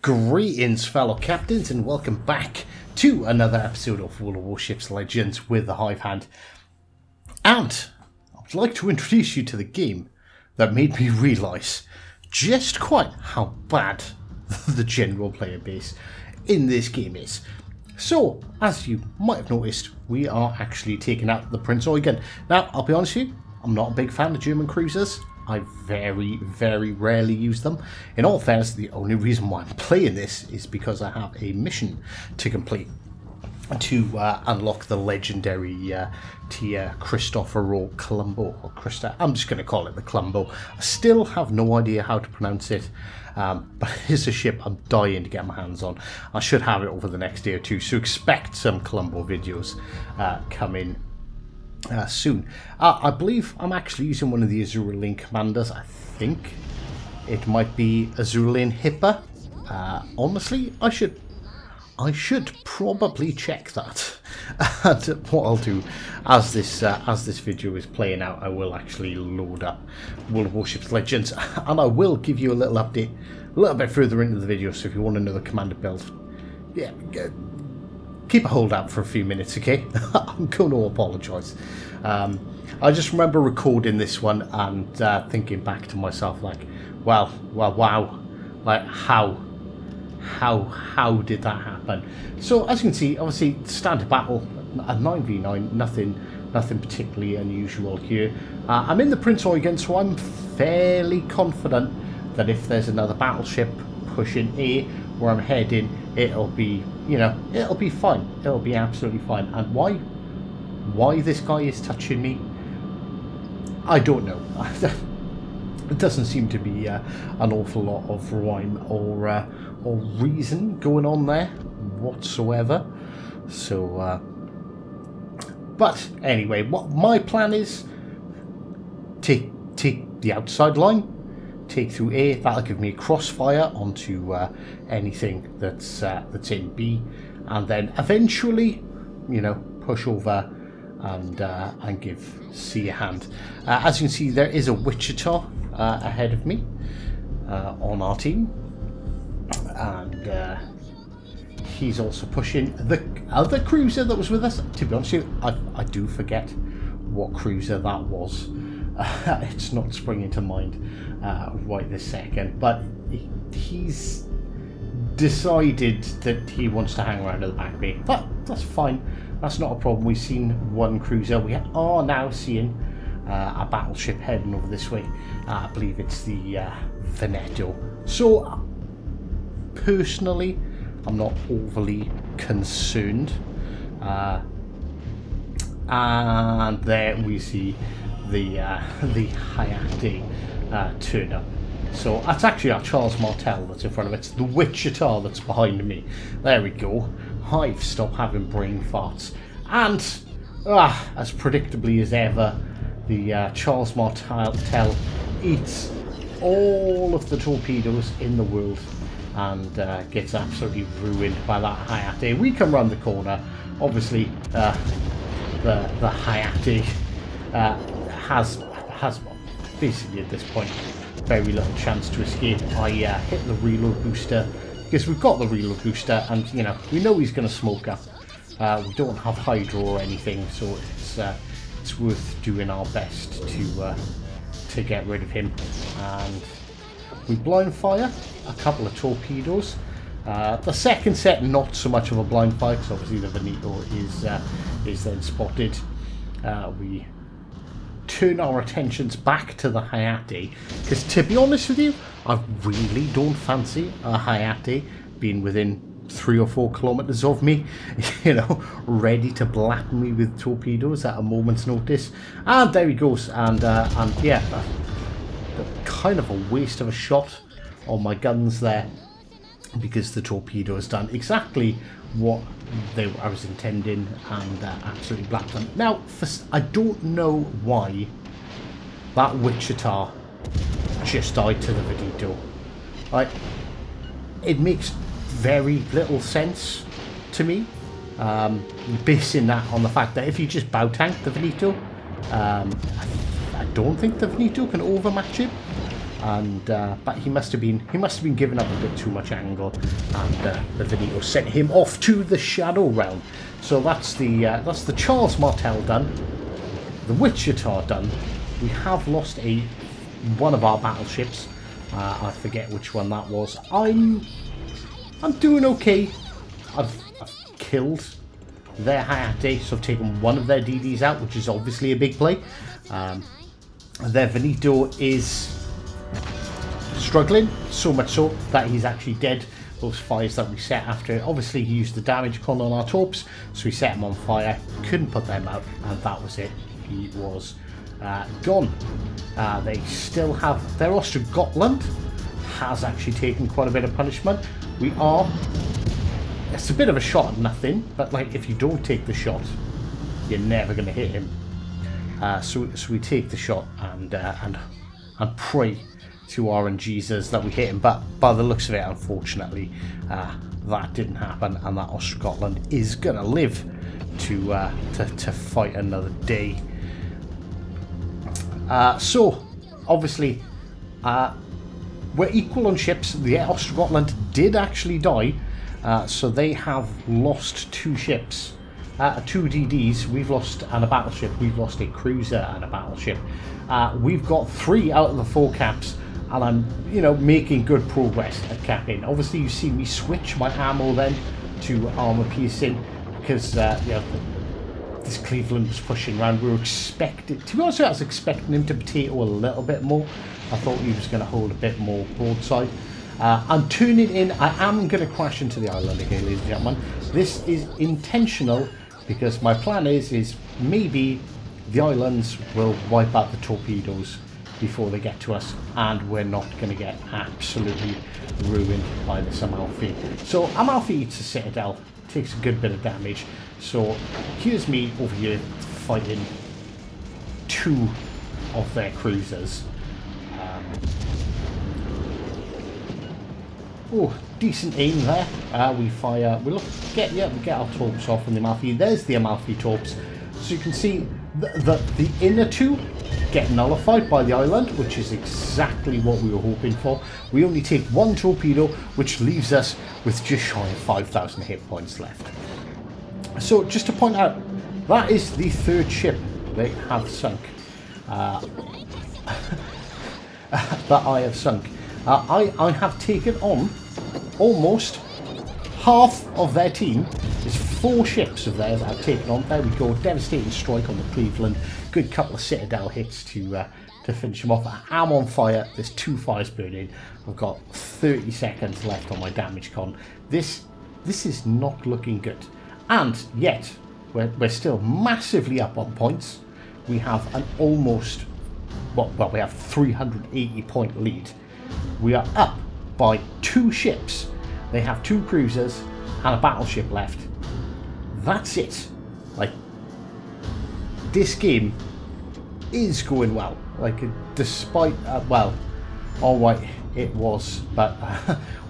Greetings, fellow captains, and welcome back to another episode of World of Warships Legends with the Hive Hand. And I would like to introduce you to the game that made me realise just quite how bad the general player base in this game is. So, as you might have noticed, we are actually taking out the Prince Eugen. Now, I'll be honest with you, I'm not a big fan of German cruisers. I very, very rarely use them. In all fairness, the only reason why I'm playing this is because I have a mission to complete to unlock the legendary tier Christopher or Columbo or Christa. I'm just going to call it the Columbo. I still have no idea how to pronounce it, but it's a ship I'm dying to get my hands on. I should have it over the next day or two, so expect some Columbo videos coming soon. I believe I'm actually using one of the Azureline commanders. I think it might be Azureline Hipper. Honestly, I should probably check that. And what I'll do as this video is playing out, I will actually load up World of Warships Legends, and I will give you a little update a little bit further into the video. So if you want another commander build, yeah, keep a hold out for a few minutes, okay? I'm going to apologise. I just remember recording this one and thinking back to myself, like, wow, like how did that happen? So as you can see, obviously standard battle, a 9v9, nothing particularly unusual here. I'm in the Prince Eugen, so I'm fairly confident that if there's another battleship pushing A where I'm heading, it'll be, you know, it'll be fine. It'll be absolutely fine. And why this guy is touching me, I don't know. It doesn't seem to be an awful lot of rhyme or reason going on there whatsoever. So, but anyway, what my plan is, take the outside line, take through A. That'll give me a crossfire onto anything that's in B, and then eventually, you know, push over and give C a hand. As you can see, there is a Wichita ahead of me on our team, and he's also pushing the other cruiser that was with us. To be honest with you, I do forget what cruiser that was. It's not springing to mind right this second, but he's decided that he wants to hang around at the back bay. That's fine. That's not a problem. We've seen one cruiser. We are now seeing a battleship heading over this way. I believe it's the Veneto. So personally, I'm not overly concerned. And there we see the Hayate turn up. So that's actually our Charles Martel that's in front of it. It's the Wichita that's behind me. There we go. Hive, stop having brain farts. And as predictably as ever, the Charles Martel eats all of the torpedoes in the world and gets absolutely ruined by that Hayate. We come round the corner. Obviously, the Hayate has basically at this point very little chance to escape. I hit the reload booster because we've got the reload booster, and you know, we know he's going to smoke up. We don't have hydro or anything, so it's worth doing our best to get rid of him. And we blind fire a couple of torpedoes. The second set, not so much of a blind fire because obviously the Veneto is then spotted. We turn our attentions back to the Hayate, because to be honest with you, I really don't fancy a Hayate being within 3 or 4 kilometers of me, you know, ready to blap me with torpedoes at a moment's notice. And there he goes, and yeah, kind of a waste of a shot on my guns there, because the torpedo has done exactly what I was intending and absolutely blacked them. Now, I don't know why that Wichita just died to the Veneto. Like, it makes very little sense to me, basing that on the fact that if you just bow tank the Veneto, I don't think the Veneto can overmatch him. and but he must have been giving up a bit too much angle, and the Venito sent him off to the Shadow Realm. So that's the Charles Martel done, the Wichita done. We have lost one of our battleships. I forget which one that was. I'm doing okay. I've killed their Hayate, so I've taken one of their DDs out, which is obviously a big play. Their Venito is struggling, so much so that he's actually dead. Those fires that we set after, obviously he used the damage con on our torps, so we set him on fire, couldn't put them out, and that was it. He was gone. They still have their Ostrogothland has actually taken quite a bit of punishment. It's a bit of a shot at nothing, but like if you don't take the shot, you're never going to hit him. So we take the shot and pray to RNGs that we hit him. But by the looks of it, unfortunately, that didn't happen, and that Ostrogothland is going to live to fight another day. So obviously, we're equal on ships. The Ostrogothland did actually die. So they have lost 2 ships, 2 DDs. We've lost and a battleship. We've lost a cruiser and a battleship. We've got 3 out of the 4 caps, and I'm, making good progress at capping. Obviously, you see me switch my ammo then to armor piercing because this Cleveland was pushing around. We were expecting, to be honest, I was expecting him to potato a little bit more. I thought he was going to hold a bit more broadside. I'm tuning in. I am going to crash into the island again, ladies and gentlemen. This is intentional because my plan is maybe the islands will wipe out the torpedoes before they get to us, and we're not going to get absolutely ruined by this Amalfi. So Amalfi eats a citadel, takes a good bit of damage. So here's me over here fighting 2 of their cruisers. Oh, decent aim there. We fire. We get our torps off on the Amalfi. There's the Amalfi torps. So you can see the inner 2 get nullified by the island, which is exactly what we were hoping for. We only take 1 torpedo, which leaves us with just shy of 5,000 hit points left. So just to point out, that is the 3rd ship they have sunk. That I have sunk. I have taken on almost half of their team. There's 4 ships of theirs I've taken on. There we go. Devastating strike on the Cleveland. Good couple of citadel hits to finish them off. I'm on fire. There's 2 fires burning. I've got 30 seconds left on my damage con. This is not looking good. And yet, we're still massively up on points. We have an almost, we have 380 point lead. We are up by 2 ships. They have 2 cruisers and a battleship left. That's it. Like, this game is going well. Like, despite, alright, it was, but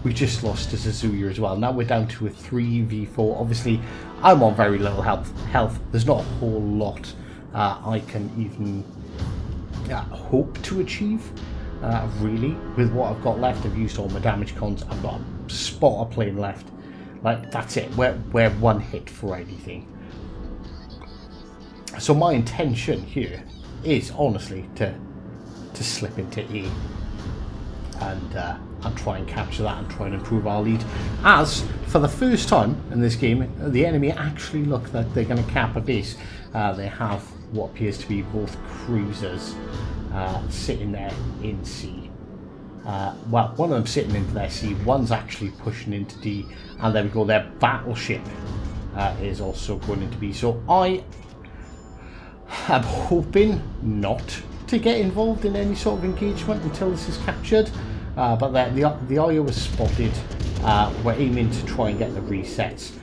we just lost to Suzuya as well. Now we're down to a 3v4. Obviously, I'm on very little health. There's not a whole lot I can even hope to achieve. Really, with what I've got left. I've used all my damage cons. I've got a spotter plane left. Like, that's it. We're 1 hit for anything. So my intention here is honestly to slip into E and try and capture that and try and improve our lead. As for the first time in this game, the enemy actually look that they're going to cap a base. They have what appears to be both cruisers sitting there in C. One of them sitting into their C, one's actually pushing into D, and there we go, their battleship is also going into B. So I am hoping not to get involved in any sort of engagement until this is captured, but the IO was spotted. We're aiming to try and get the resets.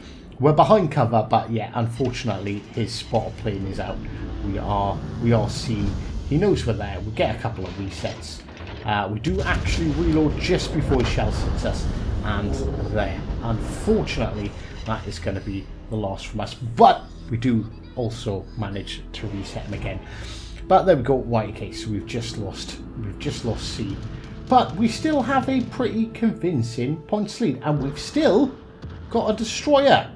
We're behind cover, but yeah, unfortunately his spotter plane is out. We are seen. He knows we're there. We get a couple of resets. We do actually reload just before he shell hits us, and there. Unfortunately, that is going to be the loss from us. But we do also manage to reset him again. But there we go. Right, okay. So we've just lost C. But we still have a pretty convincing points lead. And we've still got a destroyer.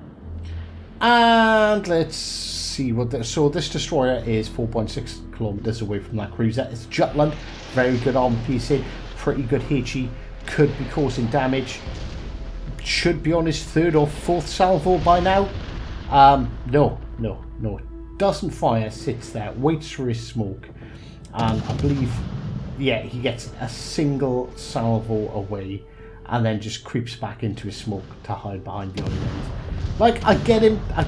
And let's see what this... So this destroyer is 4.6 kilometers away from that cruiser. It's Jutland. Very good armor piecing. Pretty good HE. Could be causing damage. Should be on his 3rd or 4th salvo by now. No. Doesn't fire. Sits there. Waits for his smoke. And I believe... Yeah, he gets a single salvo away and then just creeps back into his smoke to hide behind the island. Like, I get him. I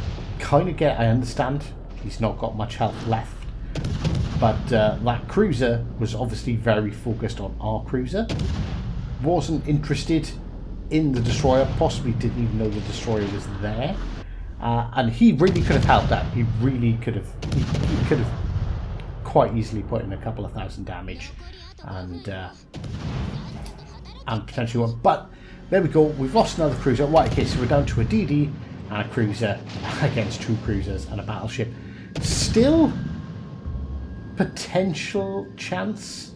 understand. He's not got much health left. But that cruiser was obviously very focused on our cruiser. Wasn't interested in the destroyer. Possibly didn't even know the destroyer was there. And he really could have helped out. He really could have. He could have quite easily put in a couple of thousand damage. And potentially one. But there we go. We've lost another cruiser. Right, okay, so we're down to a DD and a cruiser against 2 cruisers and a battleship. Still potential chance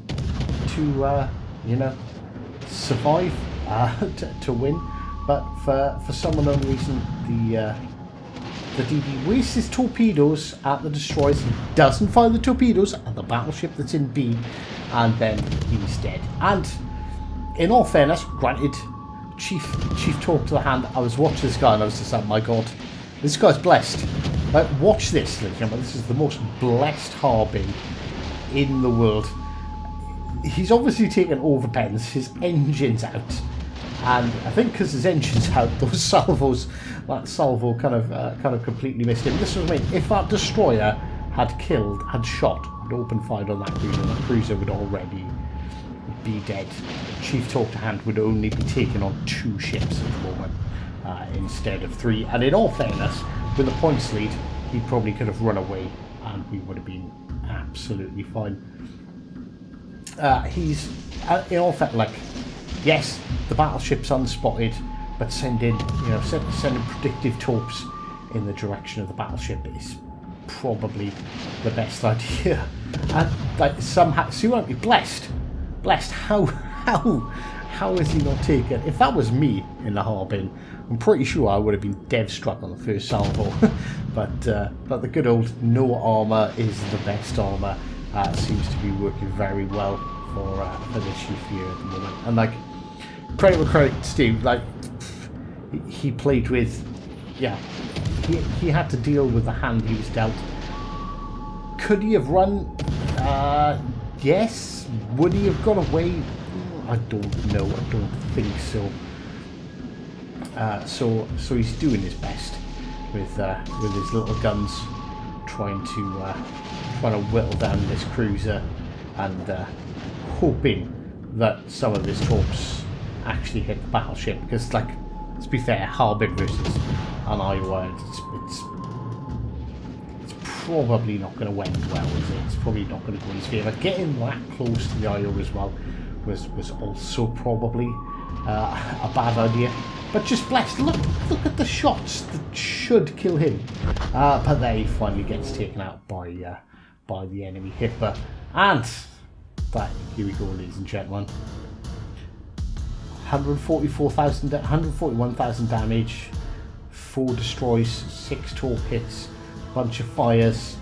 to, you know, survive, to win. But for some unknown reason, the DD wastes his torpedoes at the destroyers. He doesn't fire the torpedoes at the battleship that's in B, and then he's dead. And in all fairness, granted, Chief talked to the hand. I was watching this guy and I was just like, my God, this guy's blessed. Like, watch this, ladies and gentlemen. This is the most blessed Harbin in the world. He's obviously taken overpens. His engine's out. And I think because his engine's out, those salvos, that salvo kind of completely missed him. This was what I mean. If that destroyer had shot, had opened fire on that cruiser would already be dead. Chief Talk to Hand would only be taking on 2 ships at the moment instead of 3. And in all fairness, with the points lead, he probably could have run away and we would have been absolutely fine. He's, in all fairness, like, yes, the battleship's unspotted, but sending predictive torps in the direction of the battleship is probably the best idea. And like somehow, so you won't be blessed. How is he not taken? If that was me in the Harbin, I'm pretty sure I would have been dev struck on the first salvo. but the good old no armor is the best armor. Seems to be working very well for the Chief here at the moment. And like, credit where credit's due. Like, he played with, yeah, he had to deal with the hand he was dealt. Could he have run? Yes. Would he have got away? I don't know. I don't think so. So he's doing his best with his little guns, trying to whittle down this cruiser, and hoping that some of his torps actually hit the battleship. Because, like, let's be fair, Harbin versus an Iowa, it's probably not going to end well, is it? It's probably not going to go in his favour. Getting that close to the Iowa as well was also probably a bad idea. But just blessed. Look at the shots that should kill him. But there he finally gets taken out by the enemy hipper. And here we go, ladies and gentlemen. 141,000 damage, 4 destroys, 6 torp hits, a bunch of fires,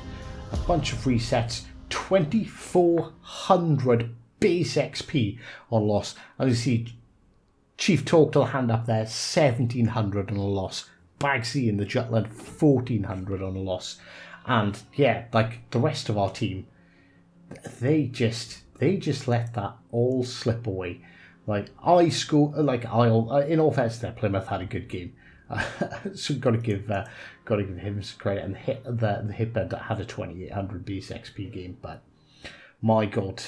a bunch of resets, 2,400 base XP on loss. As you see, Chief Talk to the hand up there, 1,700 on a loss. Bagsy in the Jutland, 1,400 on a loss. And yeah, like the rest of our team, they just let that all slip away. Like in all fairness, there, Plymouth had a good game. So got to give him some credit. And the Hitbed had a 2,800 base XP game, but my God,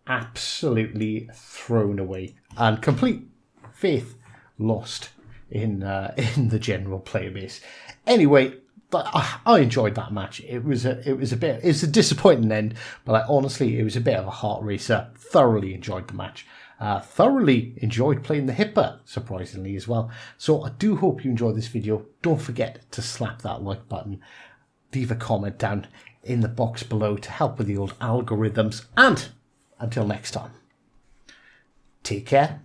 absolutely thrown away and complete faith lost in the general player base. Anyway, but I enjoyed that match. It was a disappointing end, but honestly, it was a bit of a heart racer. Thoroughly enjoyed the match. Thoroughly enjoyed playing the Hipper, surprisingly, as well. So I do hope you enjoyed this video. Don't forget to slap that like button. Leave a comment down in the box below to help with the old algorithms. And until next time. Take care.